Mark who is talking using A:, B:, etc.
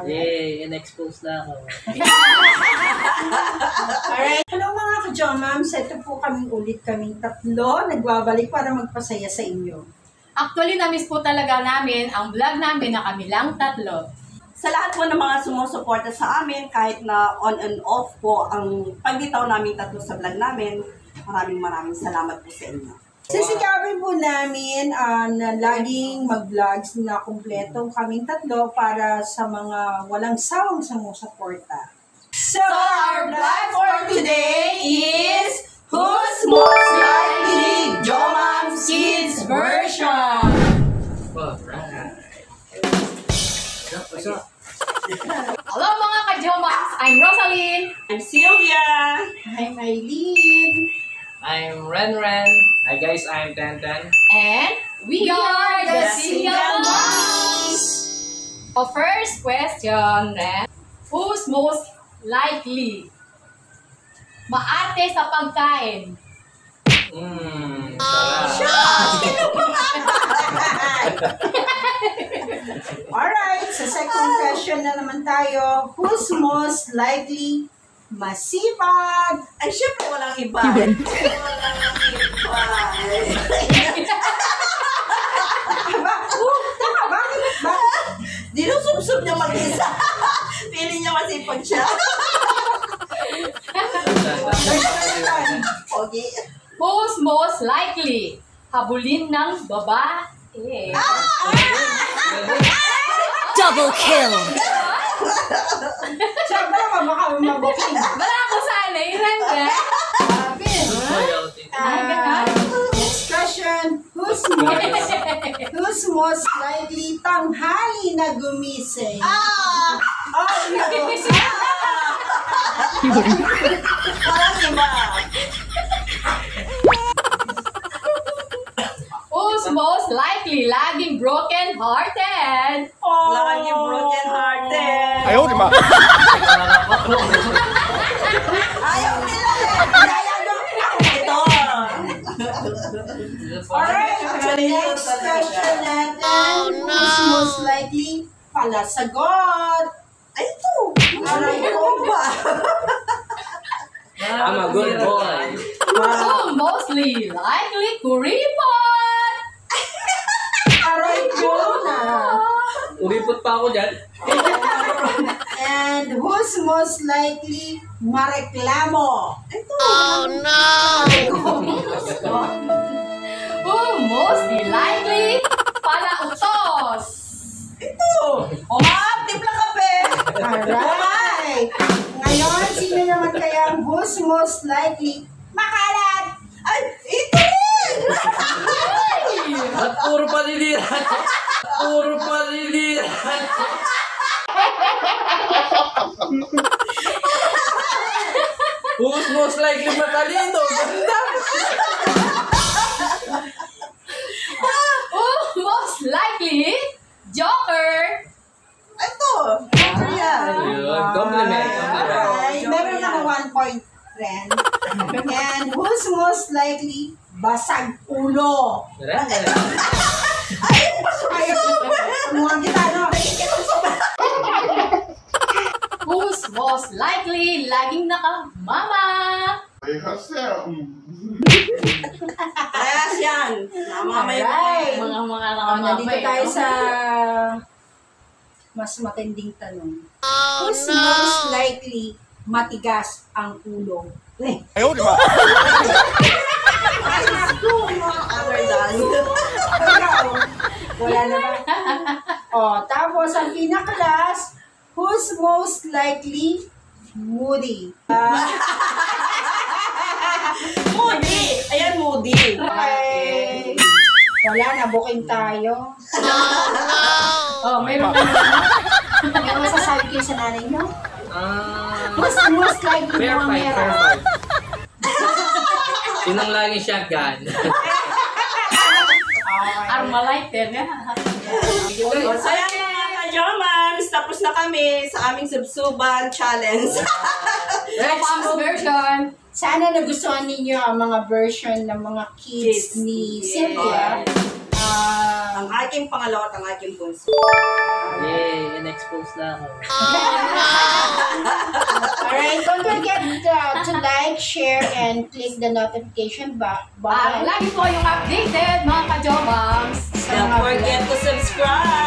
A: Yay, in-expose na ako.
B: Alright. Hello mga ka-Jomams, ito po kaming tatlo, nagbabalik para magpasaya sa inyo.
C: Actually, na-miss po talaga namin ang vlog namin na kami lang tatlo.
D: Sa lahat po ng mga sumusuporta sa amin, kahit na on and off po ang pagbitaw namin tatlo sa vlog namin, maraming salamat po sa inyo.
B: Sisikapin po namin na laging mag-vlogs na kumpletong kaming tatlo para sa mga walang sawang sumusuporta.
D: So our vlog for today is Who's Most Likely Jomams Kids Version!
A: Alright.
C: Hello mga ka-Jomams! I'm Rosaline!
D: I'm Sylvia!
B: I'm Eileen.
A: I'm Ren. Hi guys, I'm Tenten.
C: And we are the Single
D: Single
C: Moms! So first question, Ren. Who's most likely maarte sa pagkain?
B: Alright, sa second question na naman tayo. Who's most likely masipag?
D: Ay, syempre walang iba. Walang iba.
B: Teka, bakit?
D: Dinusubsob niya mag-isa. Feeling niya masipag siya. Okay.
C: Who's most likely habulin ng babae?
E: Double kill!
B: Siyempre, baka mabuking.
C: Wala ko sana, Iran ka.
B: Next question. Who's most likely tanghali na gumising? Oh, no.
D: Walang iba.
C: Who's most likely laging broken-hearted?
D: Lagi broken-hearted.
F: Ayaw, di ba?
D: Ayaw nila. Ayaw nyo. Ito.
B: Alright, next question natin. Who's most likely palasagot?
D: Ay, ito.
B: Aray ko ba?
A: I'm a good boy.
C: Who mostly likely kuripot?
B: Aray ko na.
A: Uripot pa ako dyan.
B: And who's most likely mareklamo?
D: Ito.
E: Oh no!
C: Who mostly likely palautos?
D: Ito. O ma'am, timpla kape.
B: Alright. Ngayon, sino naman kaya ang who's most likely makalat?
D: Ay, ito rin.
A: At puro paliliran. Puro paliliran. Who's most likely matalino? Ganda.
C: Who most likely joker?
D: Ito. Ayan.
A: Yun, compliment.
B: Alright. Meron ako 1 point, friend. And who's most likely basag ulo?
D: Ay, pasok.
B: Mukhang kita, no?
C: Who's most likely laging nakamama?
D: Parehas yan. Namamay
B: Alright.
C: Mga
B: Nandito
C: nakamama.
B: tayo sa mas matinding tanong. Who's most likely matigas ang ulo?
F: Ayaw, di ba?
B: Ay, naku, mga
D: Other than.
B: wala na ba? Oh, tapos ang pinaka-last, who's most likely moody?
D: Moody. Ayan, Moody.
B: Okay. Wala na, booking tayo.
C: Oh, meron na.
B: Ano masasabi kayo sa nanay nyo? Who's most likely
A: Fair
B: mga
A: fight,
B: mera?
A: fair fight. Sinang laging shotgun.
C: Armalite din.
D: So, ayan mga ka-Jomams. Tapos na kami sa aming subsuban challenge.
C: Mom's version.
B: Sana nagustuhan ninyo ang mga version ng mga kids
D: Kids.
B: ni
D: Yes.
B: Sylvia.
D: ang aking pangalawa at ang aking bunso.
A: Yay, in-expose na ako.
B: Alright, don't forget to like, share, and click the notification
C: Para
B: button.
C: lagi po yung updated mga ka-jobams.
D: Don't forget to subscribe!